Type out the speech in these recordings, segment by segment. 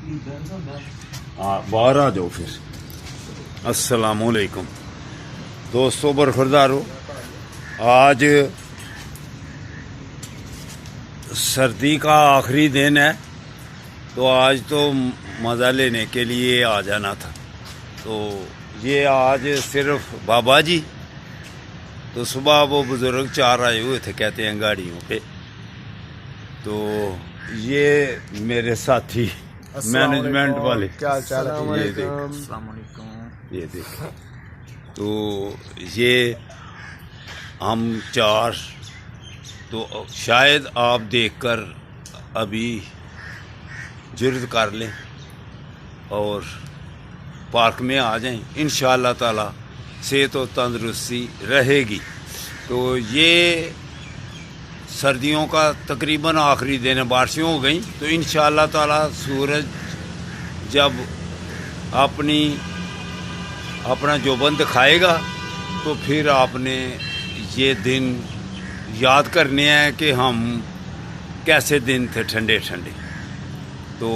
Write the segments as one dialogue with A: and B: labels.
A: ہاں باہر آ جاؤ پھر. السلام علیکم دوستوں، برخوردارو. آج سردی کا آخری دن ہے، تو آج تو مزہ لینے کے لیے آ جانا تھا. تو یہ آج صرف بابا جی، تو صبح وہ بزرگ 4 آئے ہوئے تھے کہتے ہیں گاڑیوں پہ. تو یہ میرے ساتھی مینجمنٹ والے.
B: کیا چال ہے؟
A: یہ دیکھ،
B: السلام علیکم.
A: یہ دیکھ. تو یہ ہم 4، تو شاید آپ دیکھ کر ابھی جرد کر لیں اور پارک میں آ جائیں. انشاءاللہ تعالی صحت و تندرستی رہے گی. تو یہ سردیوں کا تقریباً آخری دن ہے، بارشیں ہو گئیں. تو انشاءاللہ تعالی سورج جب اپنا جوبن دکھائے گا تو پھر آپ نے یہ دن یاد کرنے ہیں کہ ہم کیسے دن تھے ٹھنڈے ٹھنڈے. تو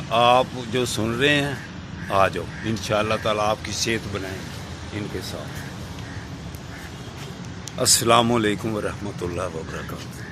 A: آپ جو سن رہے ہیں آ جاؤ، انشاءاللہ تعالی آپ کی صحت بنائیں ان کے ساتھ. السلام علیکم ورحمۃ اللہ وبرکاتہ.